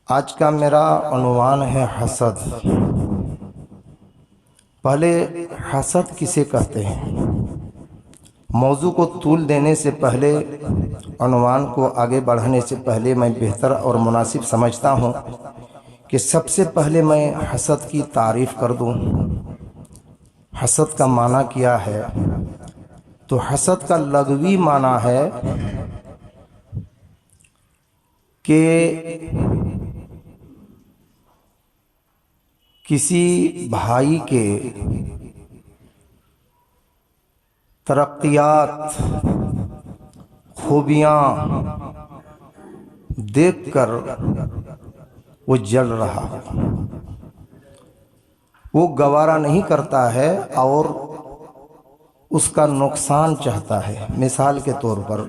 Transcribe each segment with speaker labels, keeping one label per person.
Speaker 1: آج کا میرا عنوان ہے حسد۔ پہلے حسد کسے کہتے ہیں؟ موضوع کو طول دینے سے پہلے، عنوان کو آگے بڑھانے سے پہلے میں بہتر اور مناسب سمجھتا ہوں کہ سب سے پہلے میں حسد کی تعریف کر دوں۔ حسد کا معنی کیا ہے؟ تو حسد کا لغوی معنی ہے کہ کسی بھائی کے ترقیات، خوبیاں دیکھ کر وہ جل رہا ہے، وہ گوارا نہیں کرتا ہے اور اس کا نقصان چاہتا ہے۔ مثال کے طور پر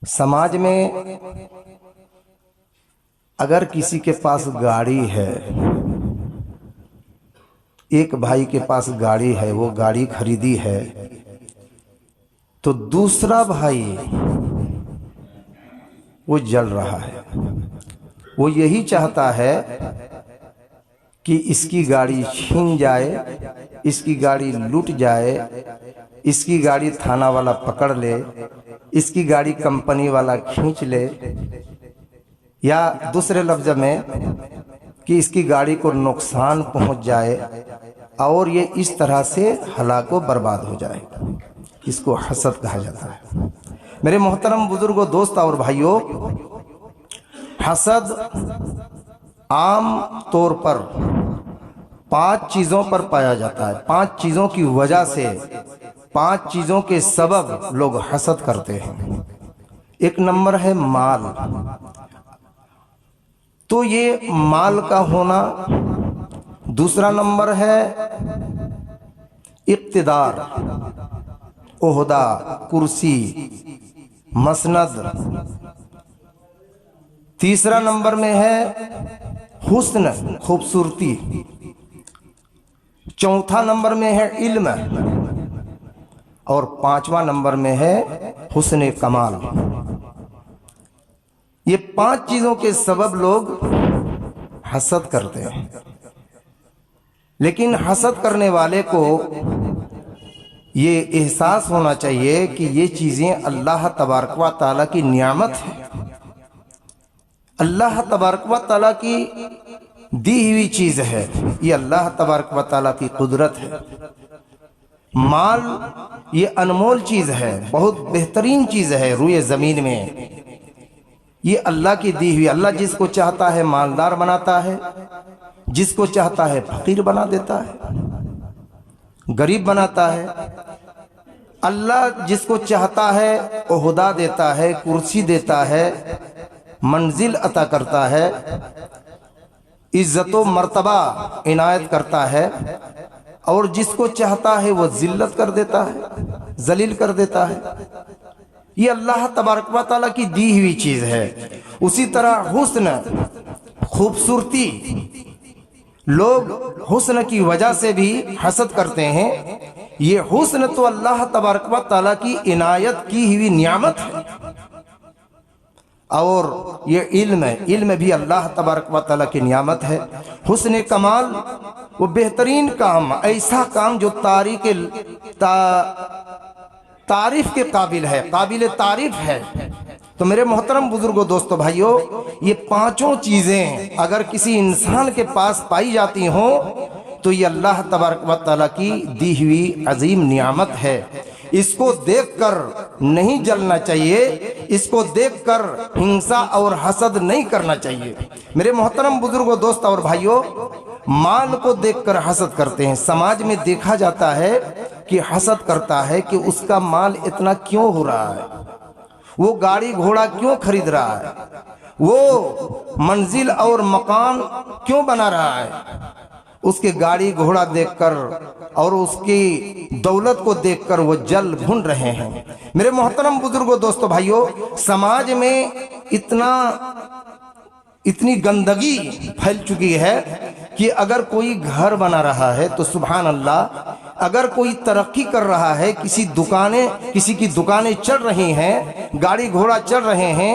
Speaker 1: سماج میں اگر کسی کے پاس گاڑی ہے، ایک بھائی کے پاس گاڑی ہے، وہ گاڑی خریدی ہے، تو دوسرا بھائی وہ جل رہا ہے۔ وہ یہی چاہتا ہے کہ اس کی گاڑی چھین جائے، اس کی گاڑی لوٹ جائے، اس کی گاڑی تھانہ والا پکڑ لے، اس کی گاڑی کمپنی والا کھینچ لے، یا دوسرے لفظ میں کہ اس کی گاڑی کو نقصان پہنچ جائے اور یہ اس طرح سے ہلاک و برباد ہو جائے۔ اس کو حسد کہا جاتا ہے۔ میرے محترم بزرگوں، دوست اور بھائیوں، حسد عام طور پر 5 چیزوں پر پایا جاتا ہے۔ 5 چیزوں کی وجہ سے، 5 چیزوں کے سبب لوگ حسد کرتے ہیں۔ ایک نمبر ہے مال۔ تو یہ مال کا ہونا۔ دوسرا نمبر ہے اقتدار، عہدہ، کرسی، مسند۔ تیسرا نمبر میں ہے حسن، خوبصورتی۔ چوتھا نمبر میں ہے علم، اور 5واں نمبر میں ہے حسن کمال۔ یہ 5 چیزوں کے سبب لوگ حسد کرتے ہیں۔ لیکن حسد کرنے والے کو یہ احساس ہونا چاہیے کہ یہ چیزیں اللہ تبارک و تعالیٰ کی نعمت ہے، اللہ تبارک و تعالیٰ کی دی ہوئی چیز ہے، یہ اللہ تبارک و تعالیٰ کی قدرت ہے۔ مال یہ انمول چیز ہے، بہت بہترین چیز ہے روئے زمین میں، یہ اللہ کی دی ہوئی۔ اللہ جس کو چاہتا ہے مالدار بناتا ہے، جس کو چاہتا ہے فقیر بنا دیتا ہے، غریب بناتا ہے۔ اللہ جس کو چاہتا ہے عہدہ دیتا ہے، کرسی دیتا ہے، منزل عطا کرتا ہے، عزت و مرتبہ عنایت کرتا ہے، اور جس کو چاہتا ہے وہ ذلت کر دیتا ہے، ذلیل کر دیتا ہے۔ یہ اللہ تبارک و تعالیٰ کی دی ہوئی چیز ہے۔ اسی طرح حسن، خوبصورتی، لوگ حسن کی وجہ سے بھی حسد کرتے ہیں۔ یہ حسن تو اللہ تبارک و تعالیٰ کی عنایت کی ہوئی نعمت ہے۔ اور یہ علم ہے، علم بھی اللہ تبارک و تعالیٰ کی نعمت ہے۔ حسن کمال وہ بہترین کام، ایسا کام جو تعریف کے قابل ہے، قابل تعریف ہے۔ تو میرے محترم بزرگوں، دوستو، بھائیوں، یہ 5 چیزیں اگر کسی انسان کے پاس پائی جاتی ہوں تو یہ اللہ تبارک و تعالیٰ کی دی ہوئی عظیم نعمت ہے۔ اس کو دیکھ کر نہیں جلنا چاہیے، اس کو دیکھ کر ہنسا اور حسد نہیں کرنا چاہیے۔ میرے محترم بزرگوں، دوست اور بھائیوں، مال کو دیکھ کر حسد کرتے ہیں۔ سماج میں دیکھا جاتا ہے کہ حسد کرتا ہے کہ اس کا مال اتنا کیوں ہو رہا ہے، وہ گاڑی گھوڑا کیوں خرید رہا ہے، وہ منزل اور مقام کیوں بنا رہا ہے۔ اس کے گاڑی گھوڑا دیکھ کر اور اس کی دولت کو دیکھ کر وہ جل بھن رہے ہیں۔ میرے محترم بزرگوں، دوستو، بھائیوں، سماج میں اتنی گندگی پھیل چکی ہے کہ اگر کوئی گھر بنا رہا ہے تو سبحان اللہ، اگر کوئی ترقی کر رہا ہے، کسی کی دکانیں چل رہی ہیں، گاڑی گھوڑا چل رہے ہیں،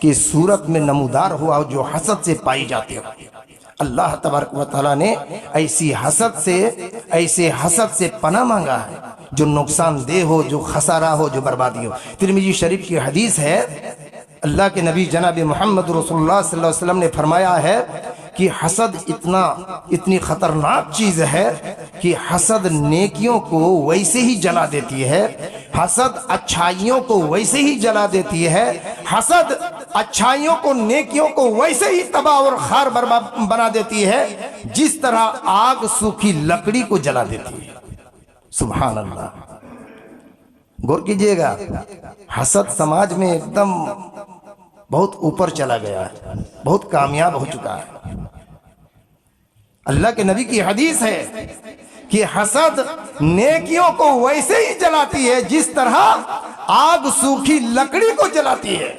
Speaker 1: کی صورت میں نمودار ہوا ہو جو حسد سے پائی جاتی ہو۔ اللہ تبارک و تعالیٰ نے ایسے حسد سے پناہ مانگا ہے جو نقصان دہ ہو، جو خسارہ ہو، جو بربادی ہو۔ ترمذی شریف کی حدیث ہے، اللہ کے نبی جناب محمد رسول اللہ صلی اللہ علیہ وسلم نے فرمایا ہے کہ حسد اتنی خطرناک چیز ہے کہ حسد نیکیوں کو ویسے ہی جلا دیتی ہے، حسد اچھائیوں کو ویسے ہی جلا دیتی ہے، حسد اچھائیوں کو، نیکیوں کو ویسے ہی تباہ اور خار برباد بنا دیتی ہے جس طرح آگ سوکھی لکڑی کو جلا دیتی ہے۔ سبحان اللہ، غور کیجئے گا، حسد سماج میں ایک دم بہت اوپر چلا گیا ہے، بہت کامیاب ہو چکا ہے۔ اللہ کے نبی کی حدیث ہے کہ حسد نیکیوں کو ویسے ہی جلاتی ہے جس طرح آگ سوکھی لکڑی کو جلاتی ہے۔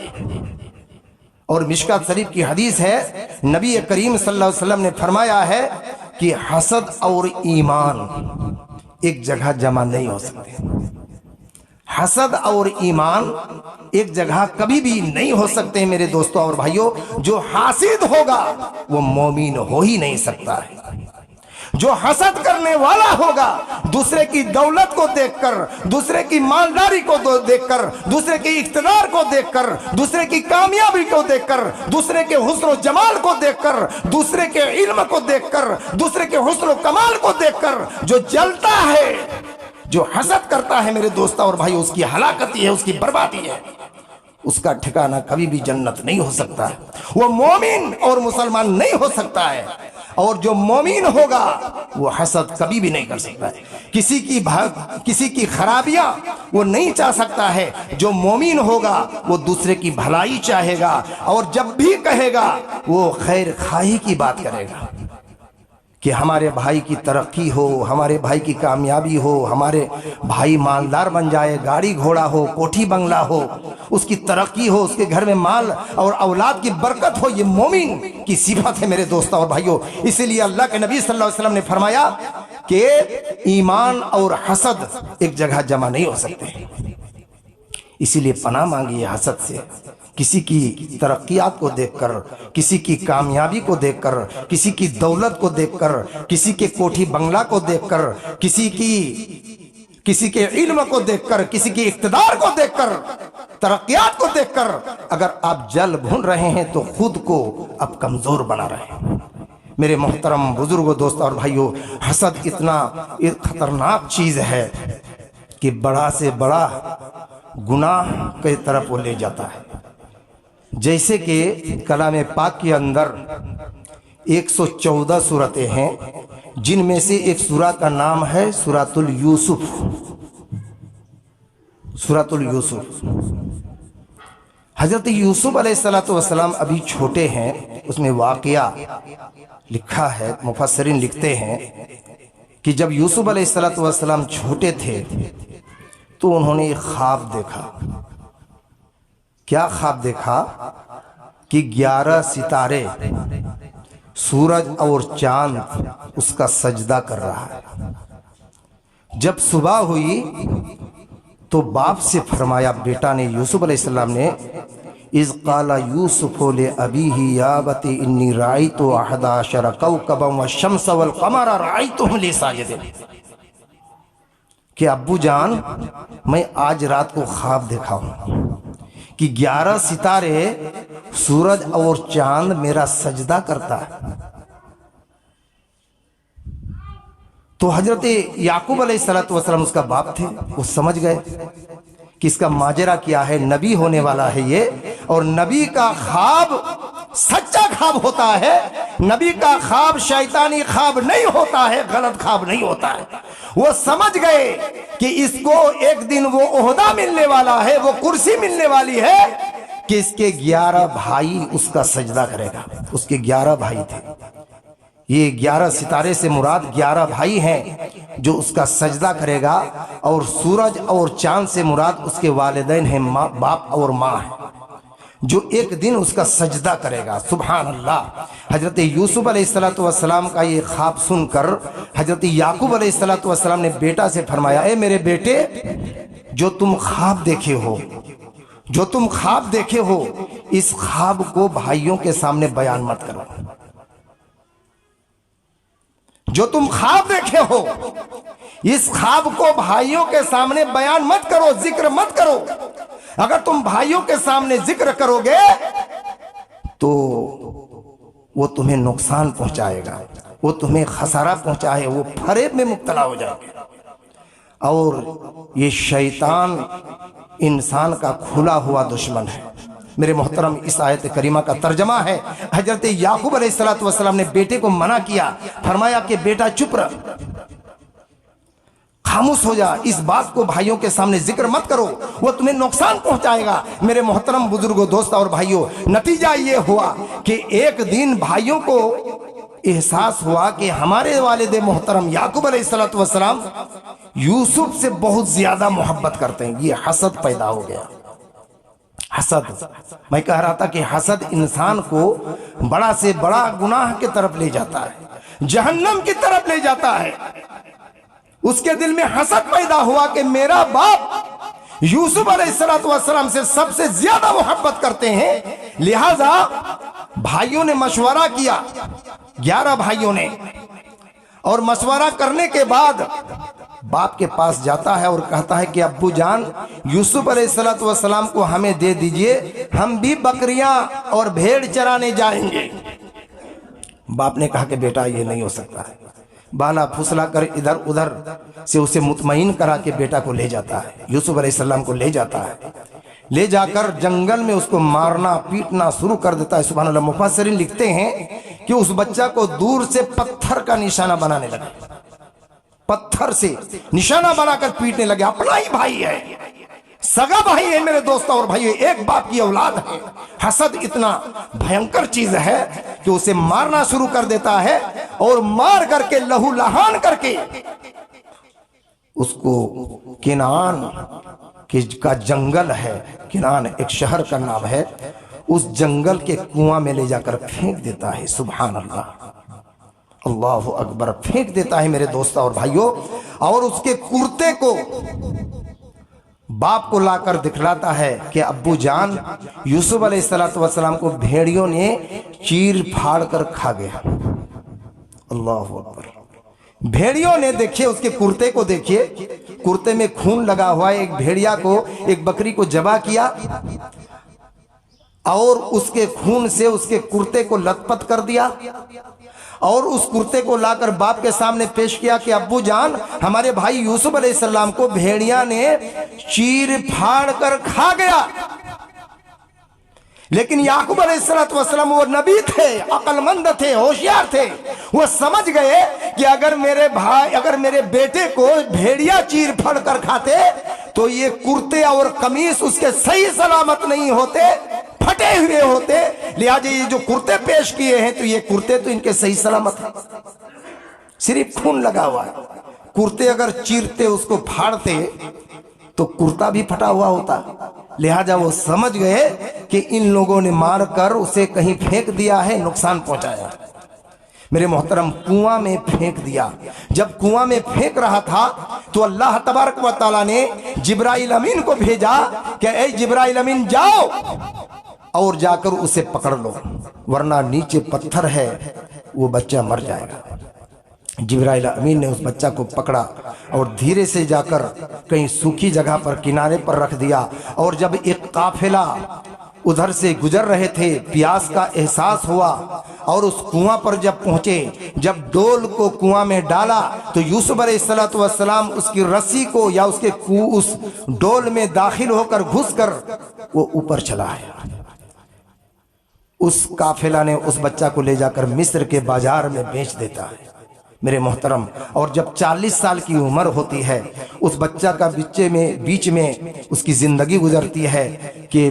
Speaker 1: اور مشکات شریف کی حدیث ہے، نبی کریم صلی اللہ علیہ وسلم نے فرمایا ہے کہ حسد اور ایمان ایک جگہ جمع نہیں ہو سکتے۔ حسد اور ایمان ایک جگہ کبھی بھی نہیں ہو سکتے میرے دوستوں اور بھائیوں۔ جو حاسد ہوگا وہ مومن ہو ہی نہیں سکتا ہے۔ جو حسد کرنے والا ہوگا دوسرے کی دولت کو دیکھ کر، دوسرے کی مالداری کو دیکھ کر، دوسرے کی اقتدار کو دیکھ کر، دوسرے کی کامیابی کو دیکھ کر، دوسرے کے حسن و جمال کو دیکھ کر، دوسرے کے علم کو دیکھ کر، دوسرے کے حسن و کمال کو دیکھ کر جو جلتا ہے، جو حسد کرتا ہے میرے دوستوں اور بھائی، اس کی ہلاکت ہے، اس کی بربادی ہے، اس کا ٹھکانہ کبھی بھی جنت نہیں ہو سکتا ہے، وہ مومن اور مسلمان نہیں ہو سکتا ہے۔ اور جو مومن ہوگا وہ حسد کبھی بھی نہیں کر سکتا ہے، کسی کی خرابیاں وہ نہیں چاہ سکتا ہے۔ جو مومن ہوگا وہ دوسرے کی بھلائی چاہے گا، اور جب بھی کہے گا وہ خیر خواہی کی بات کرے گا کہ ہمارے بھائی کی ترقی ہو، ہمارے بھائی کی کامیابی ہو، ہمارے بھائی مالدار بن جائے، گاڑی گھوڑا ہو، کوٹھی بنگلہ ہو، اس کی ترقی ہو، اس کے گھر میں مال اور اولاد کی برکت ہو۔ یہ مومن کی صفت ہے میرے دوستوں اور بھائیوں۔ اسی لیے اللہ کے نبی صلی اللہ علیہ وسلم نے فرمایا کہ ایمان اور حسد ایک جگہ جمع نہیں ہو سکتے۔ اسی لیے پناہ مانگیے حسد سے۔ کسی کی ترقیات کو دیکھ کر، کسی کی کامیابی کو دیکھ کر، کسی کی دولت کو دیکھ کر، کسی کے کوٹھی بنگلہ کو دیکھ کر، کسی کے علم کو دیکھ کر، کسی کی اقتدار کو دیکھ کر، ترقیات کو دیکھ کر اگر آپ جل بھن رہے ہیں تو خود کو اب کمزور بنا رہے ہیں۔ میرے محترم بزرگوں، دوستوں اور بھائیوں، حسد اتنا خطرناک چیز ہے کہ بڑا سے بڑا گناہ کی طرف وہ لے جاتا ہے۔ جیسے کہ کلام پاک کے اندر 114 سورتیں ہیں، جن میں سے ایک سورہ کا نام ہے سورۃ یوسف۔ سورۃ یوسف، حضرت یوسف علیہ السلام ابھی چھوٹے ہیں۔ اس میں واقعہ لکھا ہے، مفسرین لکھتے ہیں کہ جب یوسف علیہ السلام چھوٹے تھے تو انہوں نے ایک خواب دیکھا۔ کیا خواب دیکھا؟ کہ 11 ستارے، سورج اور چاند اس کا سجدہ کر رہا ہے۔ جب صبح ہوئی تو باپ سے فرمایا، بیٹا نے، یوسف علیہ السلام نے، اذ قال یوسف لأبیہ یا ابت انی رأیت 11 کوکبا والشمس والقمر رأیتهم لی ساجدین، کہ ابو جان میں آج رات کو خواب دیکھا ہوں کہ 11 ستارے، سورج اور چاند میرا سجدہ کرتا ہے۔ تو حضرت یعقوب علیہ السلام اس کا باپ تھے، وہ سمجھ گئے کہ اس کا ماجرا کیا ہے، نبی ہونے والا ہے یہ، اور نبی کا خواب سچا خواب ہوتا ہے، نبی کا خواب شیطانی خواب نہیں ہوتا ہے، غلط خواب نہیں ہوتا ہے۔ وہ سمجھ گئے کہ اس کو ایک دن وہ عہدہ ملنے والا ہے، وہ کرسی ملنے والی ہے کہ اس کے 11 بھائی اس کا سجدہ کرے گا۔ اس کے 11 بھائی تھے، یہ 11 ستارے سے مراد 11 بھائی ہیں جو اس کا سجدہ کرے گا، اور سورج اور چاند سے مراد اس کے والدین ہیں، باپ اور ماں ہیں، جو ایک دن اس کا سجدہ کرے گا۔ سبحان اللہ۔ حضرت یوسف علیہ السلام کا یہ خواب سن کر حضرت یعقوب علیہ السلام نے بیٹا سے فرمایا، اے میرے بیٹے، جو تم خواب دیکھے ہو اس خواب کو بھائیوں کے سامنے بیان مت کرو. جو تم خواب دیکھے ہو اس خواب کو بھائیوں کے سامنے بیان مت کرو، ذکر مت کرو. اگر تم بھائیوں کے سامنے ذکر کرو گے تو وہ تمہیں نقصان پہنچائے گا، وہ تمہیں خسارہ پہنچائے، وہ فریب میں مبتلا ہو جائے گا. اور یہ شیطان انسان کا کھلا ہوا دشمن ہے. میرے محترم، اس آیت کریمہ کا ترجمہ ہے، حضرت یعقوب علیہ السلام نے بیٹے کو منع کیا، فرمایا کہ بیٹا چپ رہ، خاموش ہو جا، اس بات کو بھائیوں کے سامنے ذکر مت کرو، وہ تمہیں نقصان پہنچائے گا. میرے محترم بزرگوں، دوست اور بھائیوں، نتیجہ یہ ہوا کہ ایک دن بھائیوں کو احساس ہوا کہ ہمارے والد محترم یعقوب علیہ السلام یوسف سے بہت زیادہ محبت کرتے ہیں. یہ حسد پیدا ہو گیا. حسد، میں کہہ رہا تھا کہ حسد انسان کو بڑا سے بڑا گناہ کی طرف لے جاتا ہے، جہنم کی طرف لے جاتا ہے. اس کے دل میں حسد پیدا ہوا کہ میرا باپ یوسف علیہ السلام سے سب سے زیادہ محبت کرتے ہیں، لہذا بھائیوں نے مشورہ کیا، 11 بھائیوں نے، اور مشورہ کرنے کے بعد باپ کے پاس جاتا ہے اور کہتا ہے کہ ابو جان، یوسف علیہ السلام کو ہمیں دے دیجئے، ہم بھی بکریاں اور بھیڑ چرانے جائیں گے. باپ نے کہا کہ بیٹا یہ نہیں ہو سکتا ہے. بالا پھسلا کر ادھر ادھر سے اسے مطمئن کرا کے بیٹا کو لے جاتا ہے، یوسف علیہ السلام کو لے جاتا ہے. لے جا کر جنگل میں اس کو مارنا پیٹنا شروع کر دیتا ہے. سبحان اللہ، مفسرین لکھتے ہیں کہ اس بچہ کو دور سے پتھر کا نشانہ بنانے لگا، پتھر سے نشانہ بنا کر پیٹنے لگے. اپنا ہی بھائی ہے، سگا بھائی ہے میرے دوستوں اور بھائیو، ایک باپ کی اولاد ہے. حسد اتنا بھینکر چیز ہے کہ اسے مارنا شروع کر دیتا ہے، اور مار کر کے لہو لہان کر کے اس کو کنعان کا جنگل ہے، کنعان ایک شہر کا نام ہے، اس جنگل کے کنواں میں لے جا کر پھینک دیتا ہے. سبحان اللہ، اللہ اکبر، پھینک دیتا ہے میرے دوستوں اور بھائیوں. اور اس کے کرتے کو باپ کو لا کر دکھلاتا ہے کہ ابو جان، یوسف علیہ السلام کو بھیڑیوں نے چیر پھاڑ کر کھا گیا. اللہ اکبر. بھیڑیوں نے، دیکھیے اس کے کرتے کو، دیکھیے کرتے میں خون لگا ہوا ہے. ایک بھیڑیا کو، ایک بکری کو ذبح کیا اور اس کے خون سے اس کے کرتے کو لت پت کر دیا، اور اس کرتے کو لا کر باپ کے سامنے پیش کیا کہ ابو جان، ہمارے بھائی یوسف علیہ السلام کو بھیڑیا نے چیر پھاڑ کر کھا گیا. لیکن یعقوب علیہ السلام وہ نبی تھے، عقل مند تھے، ہوشیار تھے. وہ سمجھ گئے کہ اگر میرے بیٹے کو بھیڑیا چیر پھاڑ کر کھاتے تو یہ کرتے اور قمیص اس کے صحیح سلامت نہیں ہوتے، پھٹے ہوئے ہوتے. لہٰذا یہ جو کرتے پیش کیے ہیں تو یہ کرتے تو ان کے صحیح سلامت ہیں، صرف خون لگا ہوا ہے. کرتے اگر چیرتے، اس کو پھاڑتے تو کرتا بھی پھٹا ہوا ہوتا. لہذا وہ سمجھ گئے کہ ان لوگوں نے مار کر اسے کہیں پھینک دیا ہے، نقصان پہنچایا. میرے محترم، کنواں میں پھینک دیا. جب کنواں میں پھینک رہا تھا تو اللہ تبارک و تعالیٰ نے جبرائیل امین کو بھیجا کہ اے جبرائیل امین، جاؤ اور جا کر اسے پکڑ لو، ورنہ نیچے پتھر ہے، وہ بچہ مر جائے گا. جبرائیل امین نے اس بچہ کو پکڑا اور دھیرے سے جا کر کہیں سوکھی جگہ پر کنارے پر رکھ دیا. اور جب ایک قافلہ ادھر سے گزر رہے تھے، پیاس کا احساس ہوا اور اس کنواں پر جب پہنچے، جب ڈول کو کنواں میں ڈالا تو یوسف علیہ السلام اس کی رسی کو یا اس ڈول میں داخل ہو کر گھس کر وہ اوپر چلا آیا. اس قافلہ نے اس بچہ کو لے جا کر مصر کے بازار میں بیچ دیتا ہے. میرے محترم، اور جب 40 سال کی عمر ہوتی ہے، اس بچہ کا بیچ میں اس کی زندگی گزرتی ہے کہ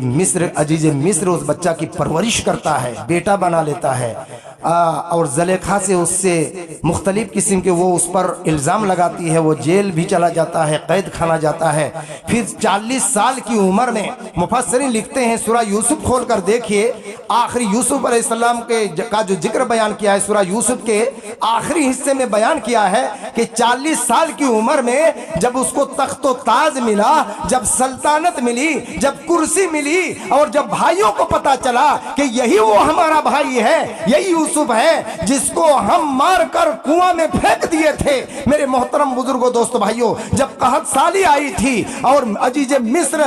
Speaker 1: عزیز مصر اس بچہ کی پرورش کرتا ہے، بیٹا بنا لیتا ہے. اور زلیخا سے اس سے مختلف قسم کے وہ اس پر الزام لگاتی ہے، وہ جیل بھی چلا جاتا ہے، قید خانہ جاتا ہے۔ پھر 40 سال کی عمر میں مفسرین لکھتے ہیں، سورہ یوسف کھول کر دیکھیے، آخری یوسف علیہ السلام کا جو ذکر بیان کیا ہے سورہ یوسف کے آخری حصے میں بیان کیا ہے کہ 40 سال کی عمر میں جب اس کو تخت و تاج ملا، جب سلطنت ملی، جب کرسی ملی، اور جب بھائیوں کو پتا چلا کہ یہی وہ ہمارا بھائی ہے، یہی یوسف ہے جس کو ہم مار کر کنواں میں پھینک دیے تھے۔ میرے محترم بزرگوں، دوستو، بھائیوں، جب قحط سالی آئی تھی اور عزیز مصر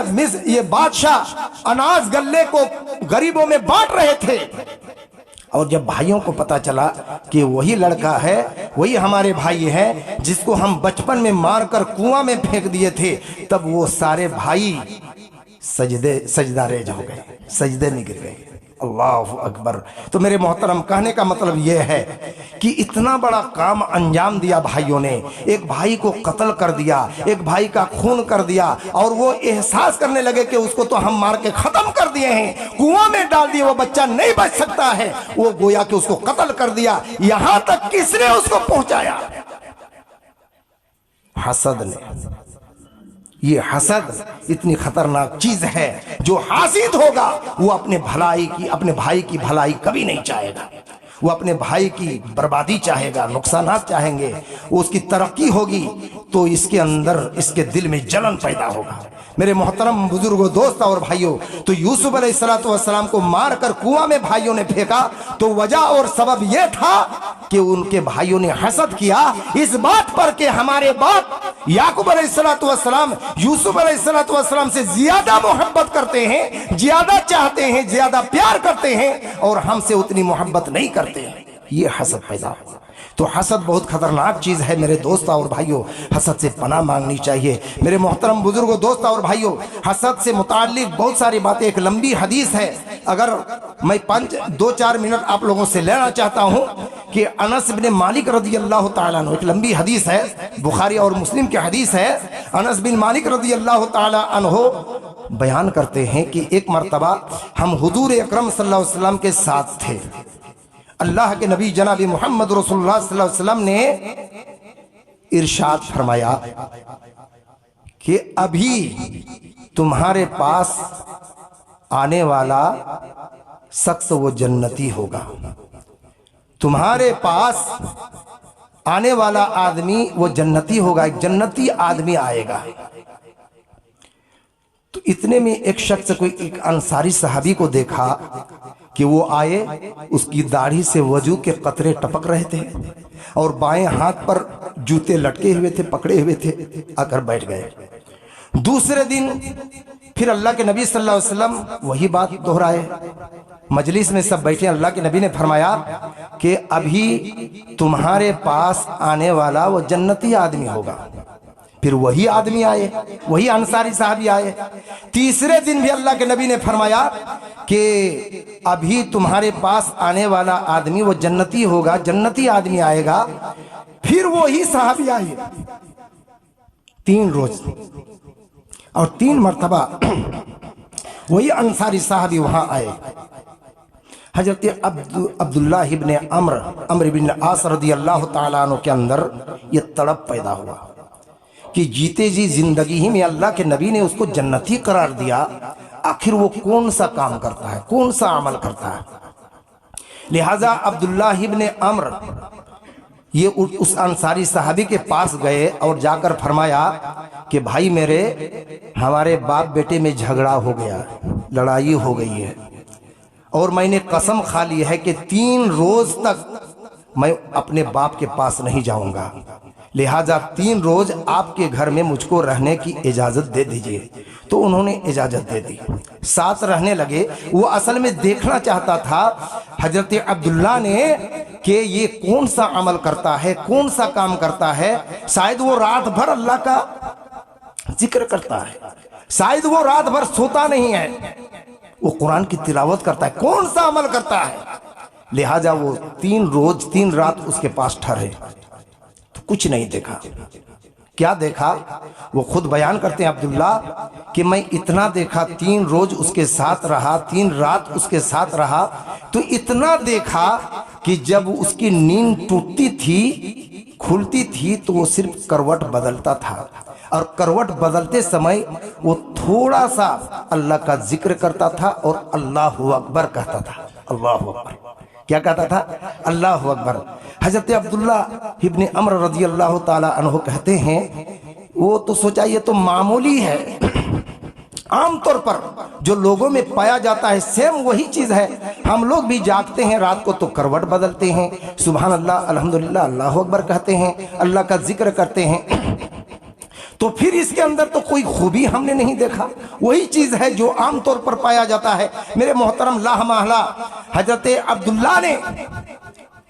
Speaker 1: یہ بادشاہ اناج گلے کو غریبوں میں بانٹ رہے تھے، اور جب بھائیوں کو پتا چلا کہ وہی لڑکا ہے، وہی ہمارے بھائی ہے جس کو ہم بچپن میں مار کر کنواں میں پھینک دیے تھے، تب وہ سارے بھائی سجدہ ریز ہو گئے، سجدے میں گر گئے۔ اللہ اکبر۔ تو میرے محترم، کہنے کا مطلب یہ ہے کہ اتنا بڑا کام انجام دیا بھائیوں نے، ایک بھائی کو قتل کر دیا، ایک بھائی کا خون کر دیا، اور وہ احساس کرنے لگے کہ اس کو تو ہم مار کے ختم کر دیے ہیں، کنواں میں ڈال دیے، وہ بچہ نہیں بچ سکتا ہے، وہ گویا کہ اس کو قتل کر دیا۔ یہاں تک کس نے اس کو پہنچایا؟ حسد نے۔ یہ حسد اتنی خطرناک چیز ہے، جو حاسد ہوگا وہ اپنے بھائی کی بھلائی کبھی نہیں چاہے گا، وہ اپنے بھائی کی بربادی چاہے گا، نقصانات چاہیں گے، وہ اس کی ترقی ہوگی تو اس کے اندر، اس کے دل میں جلن پیدا ہوگا۔ میرے محترم بزرگوں، دوست اور بھائیوں، تو یوسف علیہ السلام کو مار کر کنواں میں بھائیوں نے پھینکا تو وجہ اور سبب یہ تھا کہ ان کے بھائیوں نے حسد کیا اس بات پر کہ ہمارے باپ یعقوب علیہ السلام یوسف علیہ السلام سے زیادہ محبت کرتے ہیں، زیادہ چاہتے ہیں، زیادہ پیار کرتے ہیں، اور ہم سے اتنی محبت نہیں کرتے ہیں۔ یہ حسد پیدا ہوا۔ تو حسد بہت خطرناک چیز ہے میرے دوست اور بھائیوں، حسد سے پناہ مانگنی چاہیے۔ میرے محترم بزرگوں، دوست اور بھائیوں، حسد سے متعلق بہت ساری باتیں، ایک لمبی حدیث ہے، اگر میں 2-4 منٹ آپ لوگوں سے لینا چاہتا ہوں کہ انس بن مالک رضی اللہ تعالیٰ عنہ، ایک لمبی حدیث ہے، بخاری اور مسلم کی حدیث ہے۔ انس بن مالک رضی اللہ تعالیٰ عنہ بیان کرتے ہیں کہ ایک مرتبہ ہم حضور اکرم صلی اللہ علیہ وسلم کے ساتھ تھے۔ اللہ کے نبی جناب محمد رسول اللہ صلی اللہ علیہ وسلم نے ارشاد فرمایا کہ ابھی تمہارے پاس آنے والا شخص وہ جنتی ہوگا، تمہارے پاس آنے والا آدمی وہ جنتی ہوگا، ایک جنتی آدمی آئے گا۔ تو اتنے میں ایک شخص، ایک انصاری صحابی کو دیکھا کہ وہ آئے، اس کی داڑھی سے وضو کے قطرے ٹپک رہے تھے، اور بائیں ہاتھ پر جوتے لٹکے ہوئے تھے، پکڑے ہوئے تھے، آ کر بیٹھ گئے۔ دوسرے دن پھر اللہ کے نبی صلی اللہ علیہ وسلم وہی بات دہرائے، مجلس میں سب بیٹھے، اللہ کے نبی نے فرمایا کہ ابھی تمہارے پاس آنے والا وہ جنتی آدمی ہوگا۔ پھر وہی آدمی آئے، وہی انصاری صحابی آئے۔ تیسرے دن بھی اللہ کے نبی نے فرمایا کہ ابھی تمہارے پاس آنے والا آدمی وہ جنتی ہوگا، جنتی آدمی آئے گا۔ پھر وہی صحابی آئے، 3 روز اور 3 مرتبہ وہی انصاری صحابی وہاں آئے۔ حضرت عبداللہ ابن عمرو بن عاص رضی اللہ تعالیٰ عنہ کے اندر یہ تڑپ پیدا ہوا کہ جیتے جی زندگی ہی میں اللہ کے نبی نے اس کو جنتی قرار دیا، آخر وہ کون سا کام کرتا ہے، کون سا عمل کرتا ہے۔ لہٰذا عبداللہ ابن عمرو یہ اس انصاری صحابی کے پاس گئے اور جا کر فرمایا کہ بھائی میرے، ہمارے باپ بیٹے میں جھگڑا ہو گیا، لڑائی ہو گئی ہے، اور میں نے قسم کھا لی ہے کہ 3 روز تک میں اپنے باپ کے پاس نہیں جاؤں گا، لہٰذا 3 روز آپ کے گھر میں مجھ کو رہنے کی اجازت دے دیجئے۔ تو انہوں نے اجازت دے دی، ساتھ رہنے لگے۔ وہ اصل میں دیکھنا چاہتا تھا حضرت عبداللہ نے کہ یہ کون سا عمل کرتا ہے، کون سا کام کرتا ہے۔ شاید وہ رات بھر اللہ کا ذکر کرتا ہے، شاید وہ رات بھر سوتا نہیں ہے، وہ قرآن کی تلاوت کرتا ہے، کون سا عمل کرتا ہے۔ لہٰذا وہ 3 روز 3 رات اس کے پاس ٹھہرے، کچھ نہیں دیکھا۔ کیا دیکھا؟ وہ خود بیان کرتے ہیں عبداللہ کہ میں اتنا دیکھا، 3 روز اس کے ساتھ رہا، 3 رات اس کے ساتھ رہا، تو اتنا دیکھا کہ جب اس کی نیند ٹوٹتی تھی کھلتی تھی تو وہ صرف کروٹ بدلتا تھا، اور کروٹ بدلتے سمے وہ تھوڑا سا اللہ کا ذکر کرتا تھا اور اللہ اکبر کہتا تھا۔ اللہ اکبر کیا کہتا تھا؟ اللہ اکبر۔ حضرت عبداللہ ابن عمر رضی اللہ تعالی عنہ کہتے ہیں وہ تو سوچا یہ تو معمولی ہے، عام طور پر جو لوگوں میں پایا جاتا ہے سیم وہی چیز ہے، ہم لوگ بھی جاگتے ہیں رات کو تو کروٹ بدلتے ہیں، سبحان اللہ الحمدللہ اللہ اکبر کہتے ہیں، اللہ کا ذکر کرتے ہیں، تو پھر اس کے اندر تو کوئی خوبی ہم نے نہیں دیکھا، وہی چیز ہے جو عام طور پر پایا جاتا ہے۔ میرے محترم لا محلہ حضرت عبداللہ نے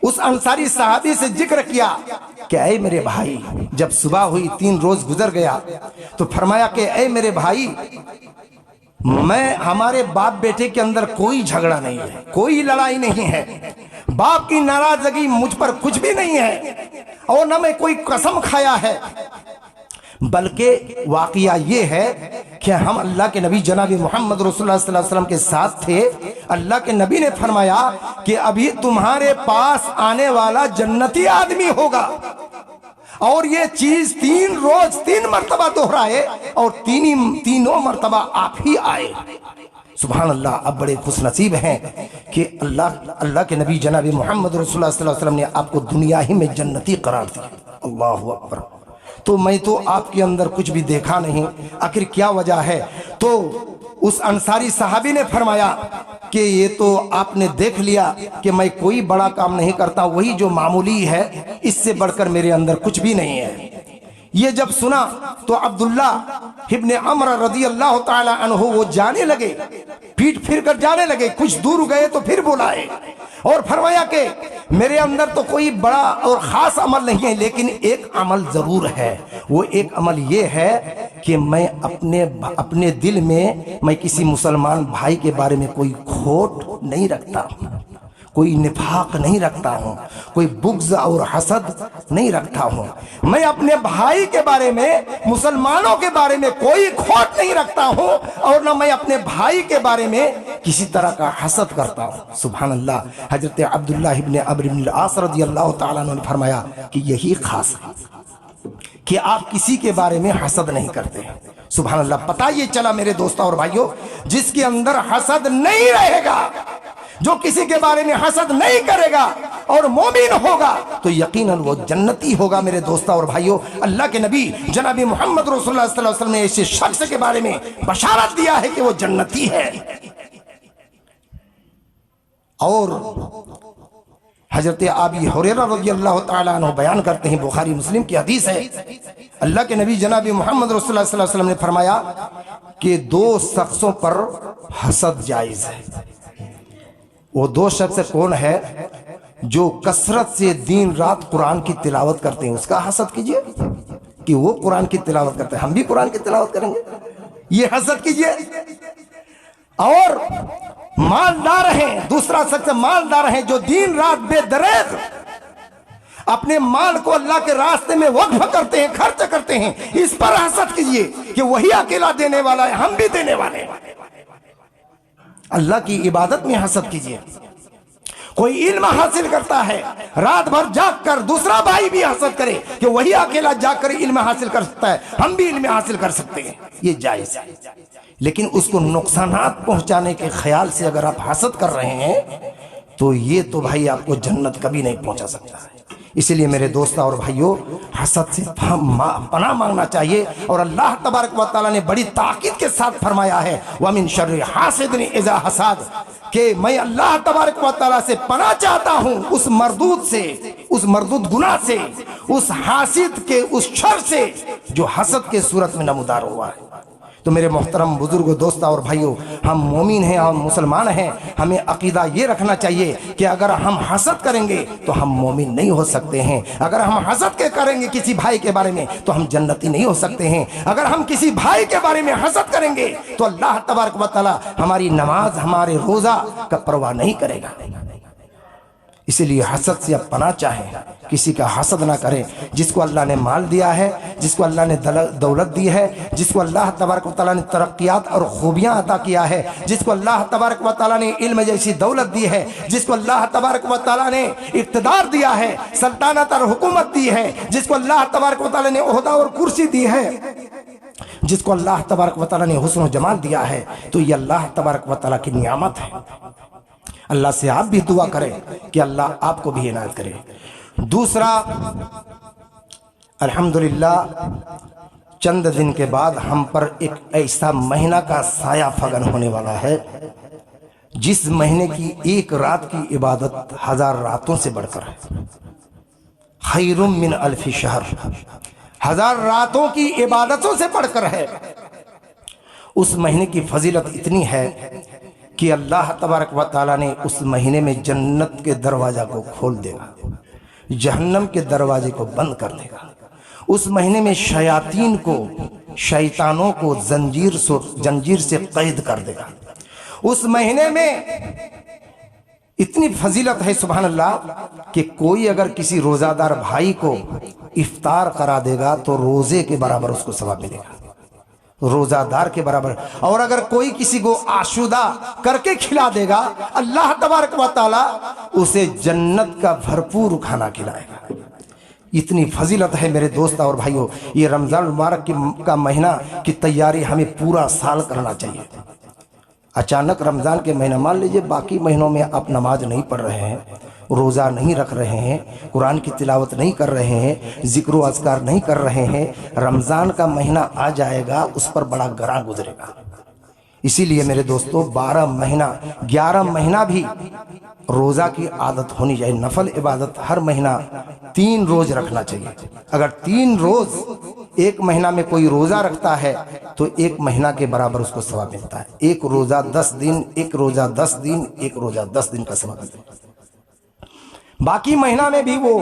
Speaker 1: اس انصاری صحابی سے ذکر کیا کہ اے میرے بھائی، جب صبح ہوئی 3 روز گزر گیا تو فرمایا کہ اے میرے بھائی، میں ہمارے باپ بیٹے کے اندر کوئی جھگڑا نہیں ہے، کوئی لڑائی نہیں ہے، باپ کی ناراضگی مجھ پر کچھ بھی نہیں ہے، اور نہ میں کوئی قسم کھایا ہے، بلکہ واقعہ یہ ہے کہ ہم اللہ کے نبی جناب محمد رسول اللہ صلی اللہ علیہ وسلم کے ساتھ تھے۔ اللہ کے نبی نے فرمایا کہ ابھی تمہارے پاس آنے والا جنتی آدمی ہوگا، اور یہ چیز 3 روز 3 مرتبہ دہرائے، اور تینوں مرتبہ آپ ہی آئے۔ سبحان اللہ، اب بڑے خوش نصیب ہیں کہ اللہ کے نبی جناب محمد رسول اللہ صلی اللہ علیہ وسلم نے آپ کو دنیا ہی میں جنتی قرار دیا۔ اللہ اکبر۔ تو میں تو آپ کے اندر کچھ بھی دیکھا نہیں، آخر کیا وجہ ہے؟ تو اس انصاری صحابی نے فرمایا کہ یہ تو آپ نے دیکھ لیا کہ میں کوئی بڑا کام نہیں کرتا، وہی جو معمولی ہے، اس سے بڑھ کر میرے اندر کچھ بھی نہیں ہے۔ یہ جب سنا تو عبداللہ ابن عمر رضی اللہ تعالی عنہ وہ جانے لگے، پیٹ پھر کر جانے لگے، کچھ دور گئے تو پھر بلائے اور فرمایا کہ میرے اندر تو کوئی بڑا اور خاص عمل نہیں ہے، لیکن ایک عمل ضرور ہے۔ وہ ایک عمل یہ ہے کہ میں اپنے دل میں کسی مسلمان بھائی کے بارے میں کوئی کھوٹ نہیں رکھتا ہوں، کوئی نفاق نہیں رکھتا ہوں، کوئی بغض اور حسد نہیں رکھتا ہوں، میں اپنے بھائی کے بارے میں، مسلمانوں کے بارے میں کوئی کھوٹ نہیں رکھتا ہوں، اور نہ میں اپنے بھائی کے بارے میں کسی طرح کا حسد کرتا ہوں۔ سبحان اللہ۔ حضرت عبداللہ ابن عمرو بن العاص رضی اللہ تعالیٰ عنہ نے فرمایا کہ یہی خاص ہے کہ آپ کسی کے بارے میں حسد نہیں کرتے ہیں۔ سبحان اللہ۔ پتہ یہ چلا میرے دوستوں اور بھائیوں، جس کے اندر حسد نہیں رہے گا، جو کسی کے بارے میں حسد نہیں کرے گا اور مومن ہوگا، تو یقیناً وہ جنتی ہوگا۔ میرے دوستوں اور بھائیوں، اللہ کے نبی جناب محمد رسول اللہ صلی اللہ علیہ وسلم نے ایسے شخص کے بارے میں بشارت دیا ہے کہ وہ جنتی ہے۔ اور حضرت ابی ہریرہ رضی اللہ تعالیٰ عنہ بیان کرتے ہیں، بخاری مسلم کی حدیث ہے، اللہ کے نبی جناب محمد رسول اللہ صلی اللہ علیہ وسلم نے فرمایا کہ 2 شخصوں پر حسد جائز ہے۔ وہ 2 شخص کون ہے؟ جو کثرت سے دن رات قرآن کی تلاوت کرتے ہیں، اس کا حسد کیجئے کہ وہ قرآن کی تلاوت کرتے ہیں، ہم بھی قرآن کی تلاوت کریں گے، یہ حسد کیجئے۔ اور مالدار ہیں، دوسرا شخص مالدار ہیں جو دن رات بے دریغ اپنے مال کو اللہ کے راستے میں وقف کرتے ہیں، خرچ کرتے ہیں، اس پر حسد کیجئے کہ وہی اکیلا دینے والا ہے، ہم بھی دینے والے ہیں۔ اللہ کی عبادت میں حسد کیجئے۔ کوئی علم حاصل کرتا ہے، رات بھر جاگ کر دوسرا بھائی بھی حسد کرے کہ وہی اکیلا جاگ کر علم حاصل کر سکتا ہے، ہم بھی علم حاصل کر سکتے ہیں، یہ جائز ہے۔ لیکن اس کو نقصانات پہنچانے کے خیال سے اگر آپ حسد کر رہے ہیں تو یہ تو بھائی آپ کو جنت کبھی نہیں پہنچا سکتا ہے۔ اسی لیے میرے دوستوں اور بھائیوں، حسد سے پناہ مانگنا چاہیے، اور اللہ تبارک و تعالیٰ نے بڑی تاکید کے ساتھ فرمایا ہے وَمِن شَرِّ حَاسِدٍ إِذَا حَسَدَ، کہ میں اللہ تبارک و تعالیٰ سے پناہ چاہتا ہوں اس مردود سے، اس مردود گناہ سے، اس حاسد کے اس شر سے جو حسد کے صورت میں نمودار ہوا ہے۔ تو میرے محترم بزرگ دوستوں اور بھائیوں، ہم مومن ہیں، ہم مسلمان ہیں، ہمیں عقیدہ یہ رکھنا چاہیے کہ اگر ہم حسد کریں گے تو ہم مومن نہیں ہو سکتے ہیں، اگر ہم حسد کریں گے کسی بھائی کے بارے میں تو ہم جنتی نہیں ہو سکتے ہیں، اگر ہم کسی بھائی کے بارے میں حسد کریں گے تو اللہ تبارک و تعالی ہماری نماز، ہمارے روزہ کا پرواہ نہیں کرے گا۔ اسی لیے حسد سے اب پناہ چاہیں، کسی کا حسد نہ کریں۔ جس کو اللہ نے مال دیا ہے، جس کو اللہ نے دولت دی ہے، جس کو اللہ تبارک و تعالیٰ نے ترقیات اور خوبیاں عطا کیا ہے، جس کو اللہ تبارک و تعالیٰ نے علم جیسی دولت دی ہے، جس کو اللہ تبارک و تعالیٰ نے اقتدار دیا ہے، سلطنت اور حکومت دی ہے، جس کو اللہ تبارک و تعالیٰ نے عہدہ اور کرسی دی ہے، جس کو اللہ تبارک و تعالیٰ نے حسن و جمال دیا ہے، تو یہ اللہ تبارک و تعالیٰ کی نعمت ہے۔ اللہ سے آپ بھی دعا کریں کہ اللہ آپ کو بھی عنایت کرے۔ دوسرا، الحمدللہ چند دن کے بعد ہم پر ایک ایسا مہینہ کا سایہ فگن ہونے والا ہے جس مہینے کی ایک رات کی عبادت 1000 راتوں سے بڑھ کر ہے۔ خیر من الف شہر، 1000 راتوں کی عبادتوں سے بڑھ کر ہے۔ اس مہینے کی فضیلت اتنی ہے کہ اللہ تبارک و تعالیٰ نے اس مہینے میں جنت کے دروازہ کو کھول دے گا، جہنم کے دروازے کو بند کر دے گا۔ اس مہینے میں شیاطین کو، شیطانوں کو زنجیر سے قید کر دے گا۔ اس مہینے میں اتنی فضیلت ہے سبحان اللہ کہ کوئی اگر کسی روزہ دار بھائی کو افطار کرا دے گا تو روزے کے برابر اس کو ثواب ملے گا، روزہ دار کے برابر۔ اور اگر کوئی کسی کو آشودہ کر کے کھلا دے گا، اللہ تبارک و تعالیٰ اسے جنت کا بھرپور کھانا کھلائے گا۔ اتنی فضیلت ہے میرے دوست اور بھائیوں۔ یہ رمضان المبارک کا مہینہ کی تیاری ہمیں پورا سال کرنا چاہیے۔ اچانک رمضان کے مہینہ، مان لیجئے باقی مہینوں میں آپ نماز نہیں پڑھ رہے ہیں، روزہ نہیں رکھ رہے ہیں، قرآن کی تلاوت نہیں کر رہے ہیں، ذکر و اذکار نہیں کر رہے ہیں، رمضان کا مہینہ آ جائے گا اس پر بڑا گراں گزرے گا۔ اسی لیے میرے دوستو 12 مہینہ 11 مہینہ بھی روزہ کی عادت ہونی چاہیے۔ نفل عبادت ہر مہینہ 3 روز رکھنا چاہیے۔ اگر 3 روز ایک مہینہ میں کوئی روزہ رکھتا ہے تو 1 مہینہ کے برابر اس کو ثواب ملتا ہے۔ 1 روزہ 10 دن، 1 روزہ 10 دن، 1 روزہ 10 دن کا ثواب ملتا ہے۔ باقی مہینہ میں بھی وہ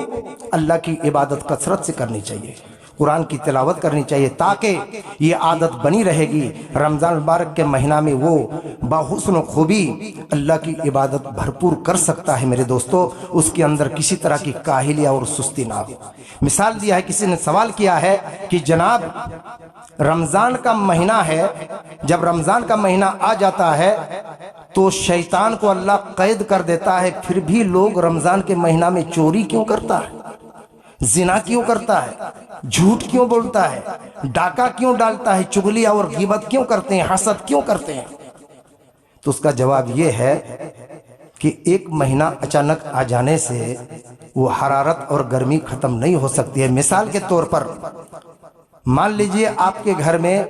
Speaker 1: اللہ کی عبادت کثرت سے کرنی چاہیے، قرآن کی تلاوت کرنی چاہیے، تاکہ یہ عادت بنی رہے گی۔ رمضان المبارک کے مہینہ میں وہ بحسن و خوبی اللہ کی عبادت بھرپور کر سکتا ہے میرے دوستو، اس کے اندر کسی طرح کی کاہلی اور سستی نہ ہو۔ مثال دیا ہے، کسی نے سوال کیا ہے کہ جناب رمضان کا مہینہ ہے، جب رمضان کا مہینہ آ جاتا ہے تو شیطان کو اللہ قید کر دیتا ہے، پھر بھی لوگ رمضان کے مہینہ میں چوری کیوں کرتا ہے، زنا کیوں کرتا ہے، جھوٹ کیوں بولتا ہے، ڈاکہ کیوں ڈالتا ہے، چغلی اور غیبت کیوں کرتے ہیں، حسد کیوں کرتے ہیں؟ تو اس کا جواب یہ ہے کہ ایک مہینہ اچانک آ جانے سے وہ حرارت اور گرمی ختم نہیں ہو سکتی ہے۔ مثال کے طور پر مان لیجئے آپ کے گھر میں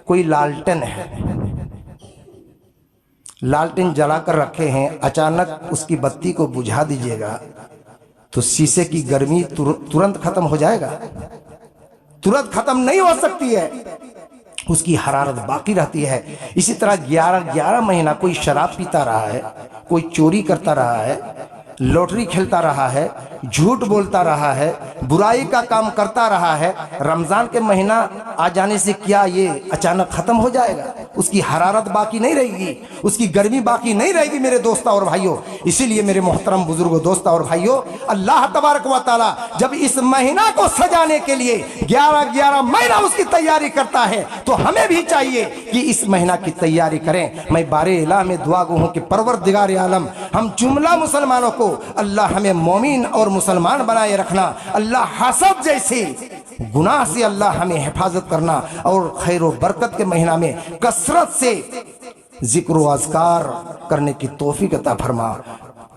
Speaker 1: کوئی لالٹن ہے، لالٹن جلا کر رکھے ہیں، اچانک اس کی بتی کو بجھا دیجئے گا تو شیشے کی گرمی ترنت ختم ہو جائے گا؟ ترنت ختم نہیں ہو سکتی ہے، اس کی حرارت باقی رہتی ہے۔ اسی طرح 11 مہینہ کوئی شراب پیتا رہا ہے، کوئی چوری کرتا رہا ہے، لوٹری کھیلتا رہا ہے، جھوٹ بولتا رہا ہے، برائی کا کام کرتا رہا ہے، رمضان کے مہینہ آ جانے سے کیا یہ اچانک ختم ہو جائے گا؟ اس کی حرارت باقی نہیں رہے گی، اس کی گرمی باقی نہیں رہے گی میرے دوستوں اور بھائیوں۔ اسی لیے میرے محترم بزرگوں، دوستوں اور بھائیوں، اللہ تبارک و تعالیٰ جب اس مہینہ کو سجانے کے لیے 11 مہینہ اس کی تیاری کرتا ہے تو ہمیں بھی چاہیے کہ اس مہینہ کی تیاری کریں۔ میں بار الہ میں دعا گو ہوں کہ پروردگار عالم ہم جملہ مسلمانوں کو اللہ ہمیں مومن اور مسلمان بنائے رکھنا، اللہ حسد جیسے گناہ سے اللہ ہمیں حفاظت کرنا، اور خیر و برکت کے مہینہ میں کثرت سے ذکر و اذکار کرنے کی توفیق عطا فرما،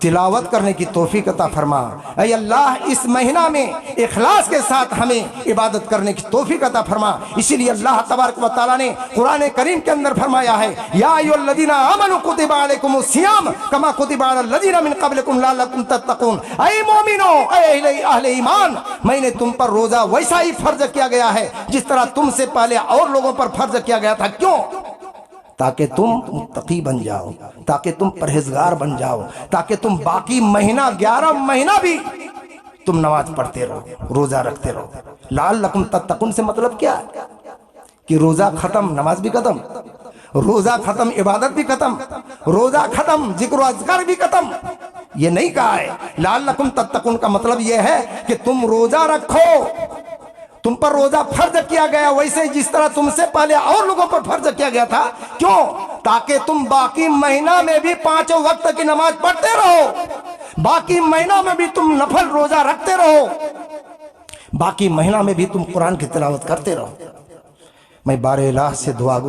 Speaker 1: تلاوت کرنے کی توفیق عطا فرما۔ اے اللہ اس مہینہ میں اخلاص کے ساتھ ہمیں عبادت کرنے کی توفیق عطا فرما۔ اسی لیے اللہ تبارک و تعالیٰ نے قرآن کریم کے اندر فرمایا ہے، یا ایھا الذین آمنوا کتب علیکم الصیام کما کتب علی الذین من قبلکم لعلکم تتقون۔ اے مومنو، اے اہل ایمان، میں نے تم پر روزہ ویسا ہی فرض کیا گیا ہے جس طرح تم سے پہلے اور لوگوں پر فرض کیا گیا تھا۔ کیوں؟ تاکہ تم متقی بن جاؤ، تاکہ تم پرہیزگار بن جاؤ، تاکہ تم باقی مہینہ 11 مہینہ بھی تم نماز پڑھتے رہو، روزہ رکھتے رہو۔ لعلکم تتقون سے مطلب کیا ہے کہ روزہ ختم نماز بھی ختم، روزہ ختم عبادت بھی ختم، روزہ ختم ذکر و اذکار بھی ختم، یہ نہیں کہا ہے۔ لعلکم تتقون کا مطلب یہ ہے کہ تم روزہ رکھو، تم پر روزہ فرض کیا گیا ویسے جس طرح تم سے پہلے اور لوگوں پر فرض کیا گیا تھا۔ کیوں؟ تاکہ تم باقی مہینہ میں بھی 5 وقت کی نماز پڑھتے رہو، باقی مہینہ میں بھی تم نفل روزہ رکھتے رہو، باقی مہینہ میں بھی تم قرآن کی تلاوت کرتے رہو۔ میں بار الہ سے دعا